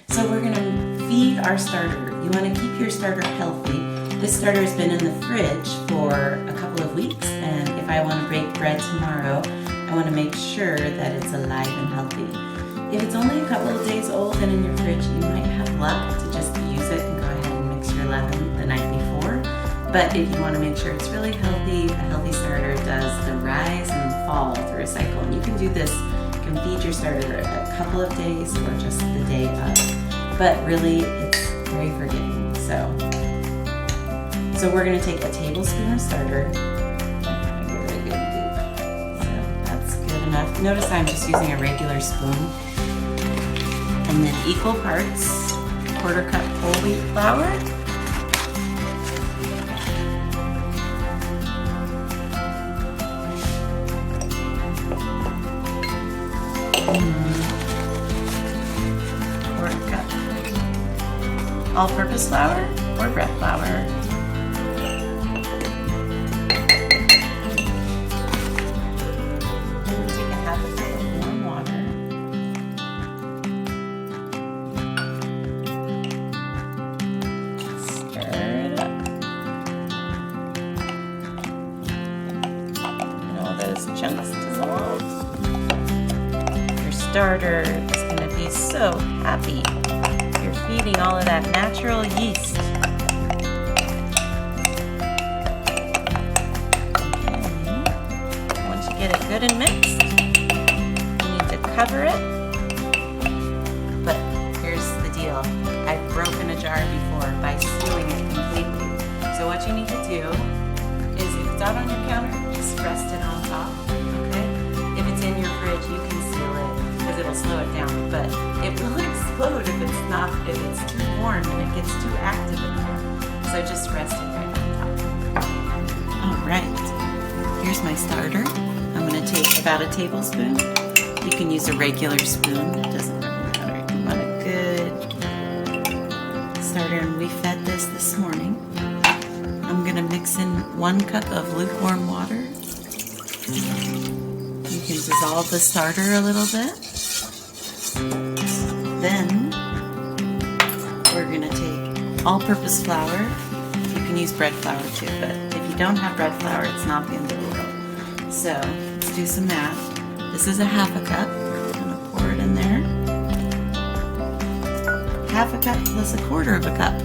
So we're gonna feed our starter. You wanna keep your starter healthy. This starter has been in the fridge for a couple of weeks, and if I wanna bake bread tomorrow, I wanna make sure that it's alive and healthy. If it's only a couple of days old and in your fridge, you might have luck to just use it and go ahead and mix your leaven the night before. But if you wanna make sure it's really healthy, a healthy starter does the rise and fall through a cycle. And you can do this, you can feed your starter a couple of days or just the day of. But really, it's very forgiving. So we're gonna take a tablespoon of starter. I'm gonna give it a good goop. So that's good enough. Notice I'm just using a regular spoon. And then equal parts, 1/4 cup whole wheat flour. Quarter cup all-purpose flour or bread flour. Take a half a cup of warm water. Stir it up. And all those chunks dissolve. Your starter is going to be so happy. You're feeding all of that natural yeast. Okay. Once you get it good and mixed, you need to cover it. But here's the deal. I've broken a jar before by sealing it completely. So what you need to do is, if it's out on your counter, just rest it on top. Okay? If it's in your fridge, you can seal it because it'll slow it down. But it will explode if it's too warm and it gets too active in there. So just rest it right on top. All right, here's my starter. I'm gonna take about a tablespoon. You can use a regular spoon, it doesn't really matter. You want a good starter, and we fed this morning. I'm gonna mix in 1 cup of lukewarm water. You can dissolve the starter a little bit. Then we're gonna take all-purpose flour. You can use bread flour too, but if you don't have bread flour, it's not the end of the world. So let's do some math. This is a half a cup. We're gonna pour it in there. Half a cup plus 1/4 of a cup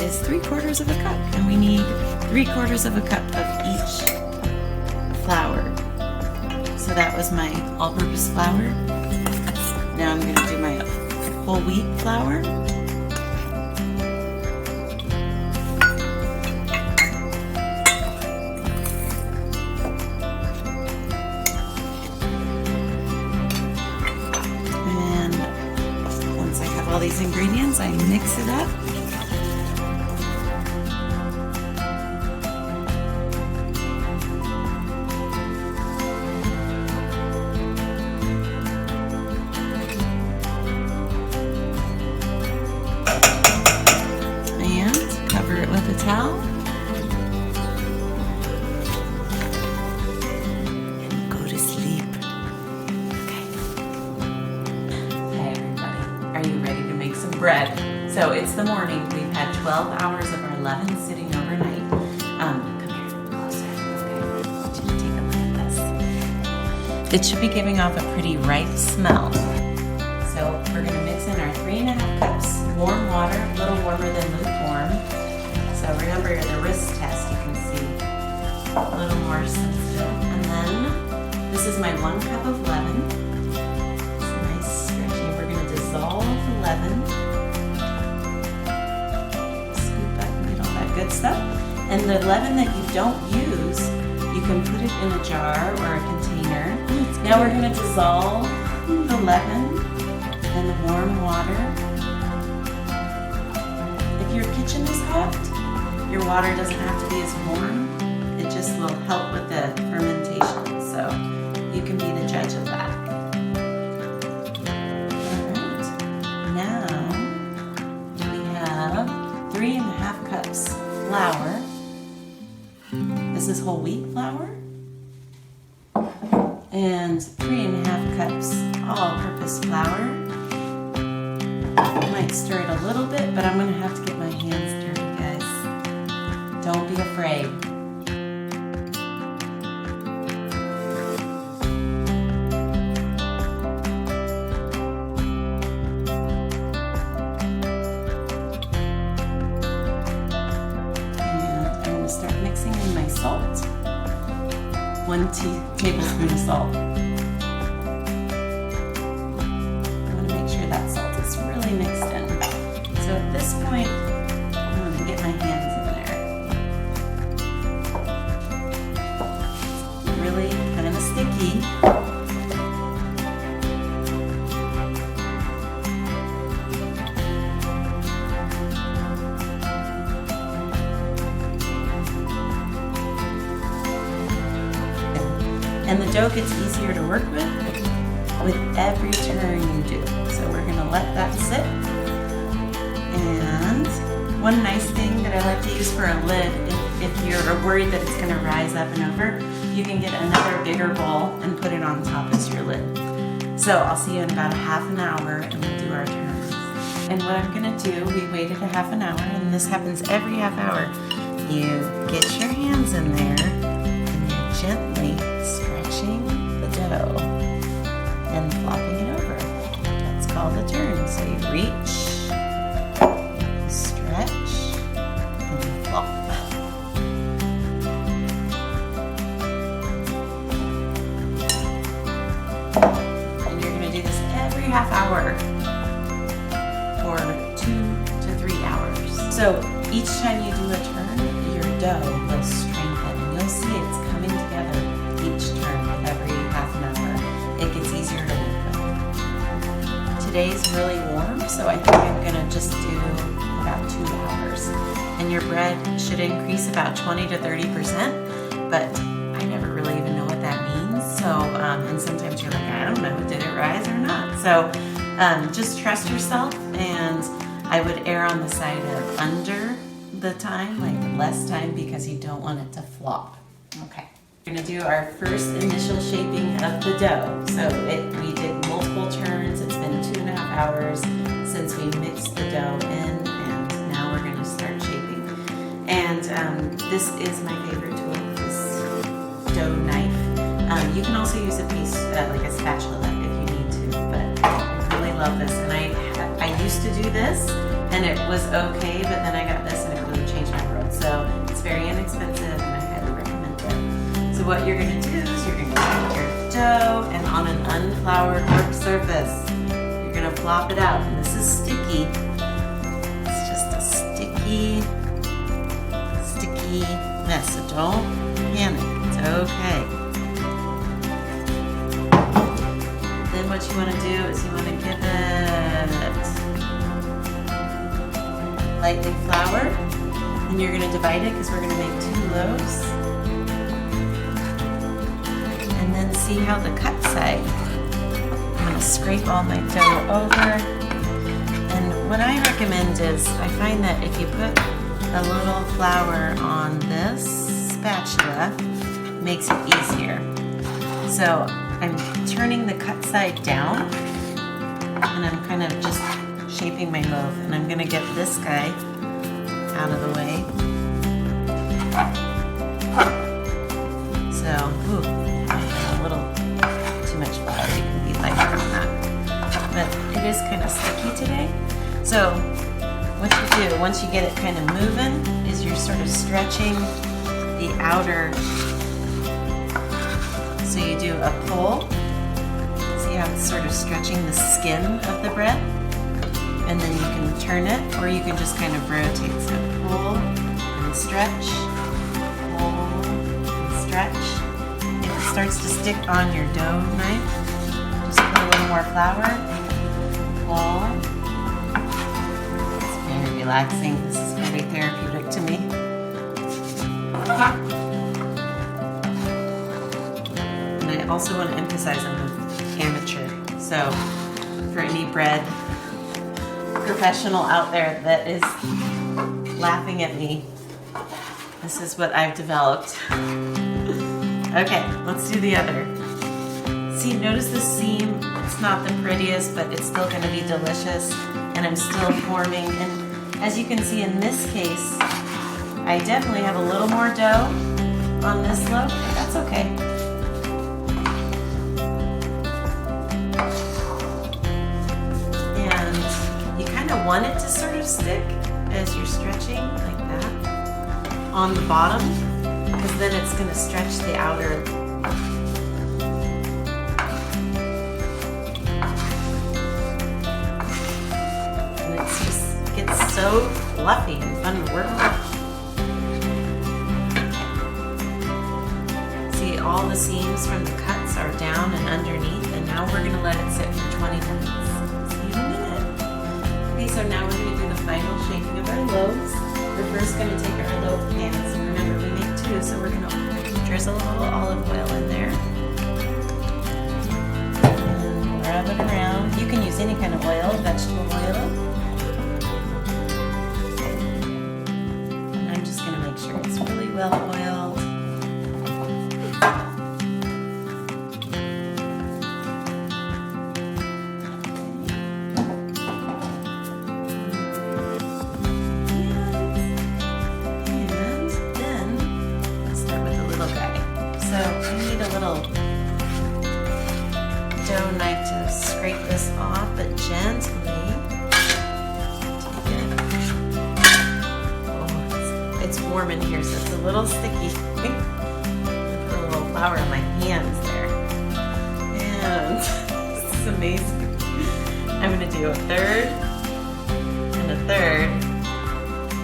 is 3/4 of a cup, and we need 3/4 of a cup of each flour. So that was my all-purpose flour. Now I'm going to do my whole wheat flour. And once I have all these ingredients, I mix it up. Cover it with a towel and go to sleep. Okay. Hey everybody, are you ready to make some bread? So it's the morning. We've had 12 hours of our leaven sitting overnight. Come here, closer. Okay, I want you to take a look at this. It should be giving off a pretty ripe smell. So we're going to mix in our 3½ cups warm water, a little warmer than lukewarm. So remember the wrist test, you can see a little more sensitive. And then this is my 1 cup of leaven. It's nice stretchy. We're going to dissolve the leaven. Scoop up and get all that good stuff. And the leaven that you don't use, you can put it in a jar or a container. Now we're going to dissolve the leaven in the warm water. If your kitchen is hot, your water doesn't have to be as warm. It just will help with the fermentation. So you can be the judge of that. Alright, now we have 3½ cups flour. This is whole wheat flour. And 3½ cups all-purpose flour. I might stir it a little bit, but I'm gonna have to get my hands dirty, guys. Don't be afraid. Start mixing in my salt. 1 tablespoon of salt. I want to make sure that salt is really mixed in. So at this point, I'm going to get my hands in there. It's really kind of sticky. And the dough gets easier to work with every turn you do. So we're gonna let that sit. And one nice thing that I like to use for a lid, if you're worried that it's gonna rise up and over, you can get another bigger bowl and put it on top as your lid. So I'll see you in about a half an hour and we'll do our turns. And what I'm gonna do, we waited a half an hour, and this happens every half hour. You get your hands in there and you're gently stretching the dough and flopping it over. That's called a turn. So you reach, stretch, and you flop. And you're going to do this every half hour for 2 to 3 hours. So each time you do a turn, your dough will strengthen, and you'll see it's coming together each turn with every half an hour. It gets easier to work with. Today's really warm, so I think I'm gonna just do about 2 hours. And your bread should increase about 20 to 30%, but I never really even know what that means. So, and sometimes you're like, I don't know, did it rise or not? So just trust yourself, and I would err on the side of under the time, like less time, because you don't want it to flop. Okay. We're going to do our first initial shaping of the dough. So we did multiple turns. It's been 2.5 hours since we mixed the dough in, and now we're going to start shaping. And this is my favorite tool, this dough knife. You can also use a piece, like a spatula if you need to, but I really love this. And I used to do this, and it was okay, but then I got this, and it really changed my world. So it's very inexpensive, and I highly recommend it. So what you're going to do is you're going to take your dough, and on an unfloured work surface, you're going to flop it out. And this is sticky. It's just a sticky mess. So don't panic. It's okay. Then what you want to do is you want to give it lightly flour, and you're going to divide it because we're going to make 2 loaves. And then see how the cut side. I'm going to scrape all my dough over. And what I recommend is, I find that if you put a little flour on this spatula, it makes it easier. So I'm turning the cut side down, and I'm kind of just shaping my loaf, and I'm going to get this guy out of the way. So, a little too much flour. You can be lighter on that. But it is kind of sticky today. So what you do, once you get it kind of moving, is you're sort of stretching the outer. So you do a pull. See how it's sort of stretching the skin of the bread? And then you can turn it, or you can just kind of rotate. So pull and stretch, pull and stretch. If it starts to stick on your dough knife, just put a little more flour, pull. It's very relaxing. This is very therapeutic to me. And I also want to emphasize I'm an amateur. So for any bread professional out there that is laughing at me, this is what I've developed. Okay, let's do the other. See, notice the seam, it's It's not the prettiest, but it's still gonna be delicious, and I'm still forming. And as you can see in this case, I definitely have a little more dough on this loaf, but that's okay. And you kind of want it to sort of stick as you're stretching like that on the bottom, because then it's going to stretch the outer. And it just gets so fluffy and fun to work with. See, all the seams from the cuts are down and underneath, and now we're going to let it sit for 20 minutes. See you in a minute. Okay, so now we're going to do the final shaping of our loaves. We're first going to take our loaf pans, and remember we make two, so we're going to drizzle a little olive oil in there. And rub it around. You can use any kind of oil, vegetable oil. And I'm just going to make sure it's really well oiled. Dough knife to scrape this off, but gently. Oh, it's warm in here, so it's a little sticky. Put a little flour on my hands there. And this is amazing. I'm going to do a third and a third.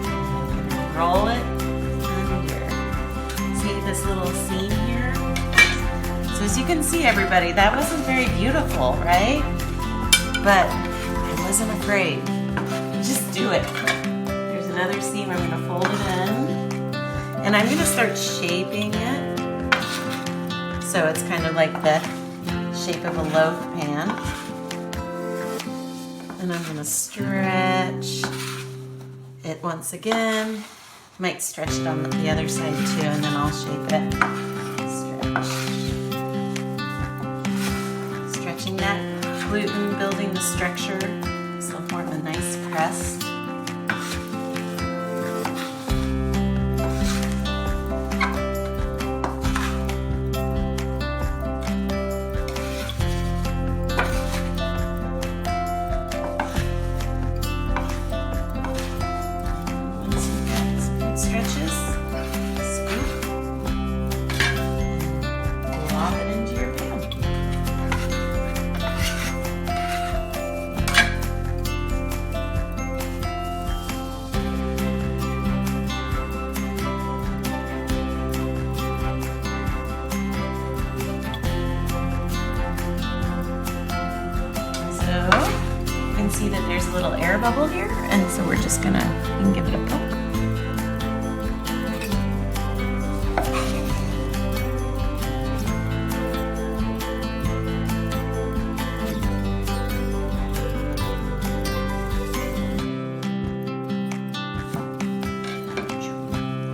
I'm going to roll it under. See this little seam here? So as you can see, everybody, that wasn't very beautiful, right? But I wasn't afraid. Just do it. There's another seam. I'm going to fold it in. And I'm going to start shaping it. So it's kind of like the shape of a loaf pan. And I'm going to stretch it once again. Might stretch it on the other side too, and then I'll shape it. Stretch. Stretching that gluten, building the structure, so it'll form a nice crust. Once you've got some good stretches, scoop, lob it into your pan. You can see that there's a little air bubble here, and so we're just gonna, you can give it a poke.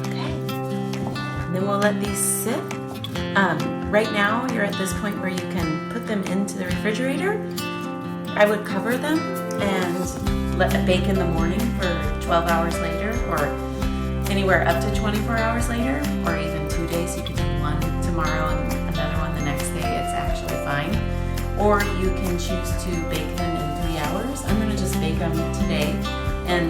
Okay, and then we'll let these sit. Right now, you're at this point where you can put them into the refrigerator. I would cover them and let it bake in the morning for 12 hours later, or anywhere up to 24 hours later, or even 2 days. You could do one tomorrow and another one the next day. It's actually fine. Or you can choose to bake them in 3 hours. I'm going to just bake them today in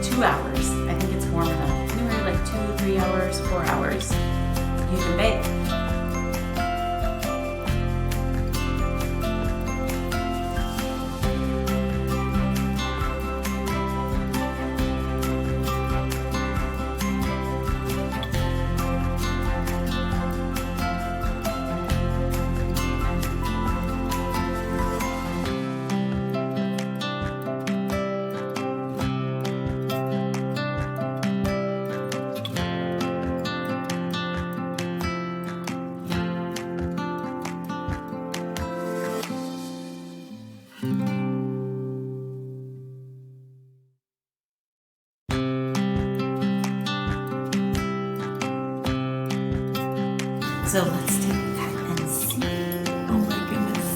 2 hours. I think it's warm enough. Anywhere like 2, 3 hours, 4 hours, you can bake. So let's take that and see. Oh my goodness.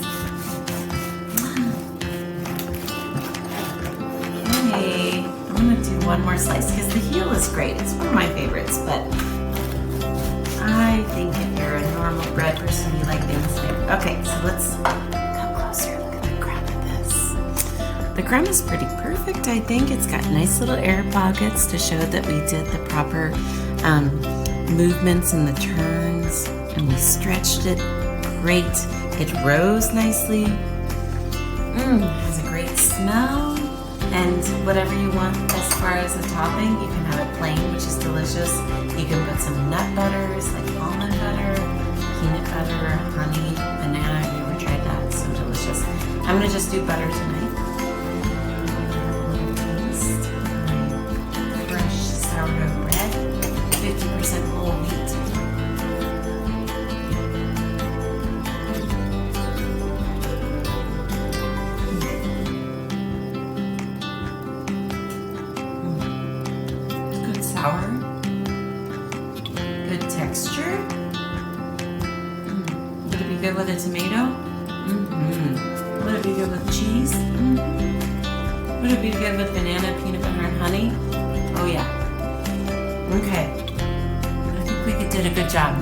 one more slice because the heel is great. It's one of my favorites, but I think if you're a normal bread person, you like things there. Okay, so let's come closer. Look at the crumb of this. The crumb is pretty perfect, I think. It's got nice little air pockets to show that we did the proper movements and the turns, and we stretched it great. It rose nicely. Has a great smell. And whatever you want as far as a topping, you can have it plain, which is delicious. You can put some nut butters like almond butter, peanut butter, honey, banana. Have you ever tried that? It's so delicious. I'm gonna just do butter tonight. Taste my fresh sourdough bread, 50% whole wheat. Sour, good texture. Would it be good with a tomato? Would it be good with cheese? Would it be good with banana, peanut butter, and honey? Oh yeah. Okay. I think we did a good job.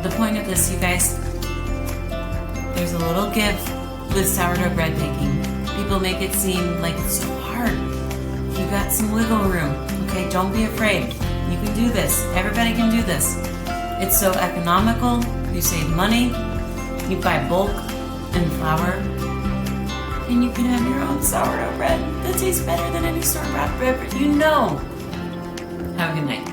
The point of this, you guys, there's a little give with sourdough bread baking. People make it seem like it's so hard. You got some wiggle room. Okay, don't be afraid. You can do this. Everybody can do this. It's so economical. You save money. You buy bulk and flour. And you can have your own sourdough bread that tastes better than any store-bought bread. You know. Have a good night.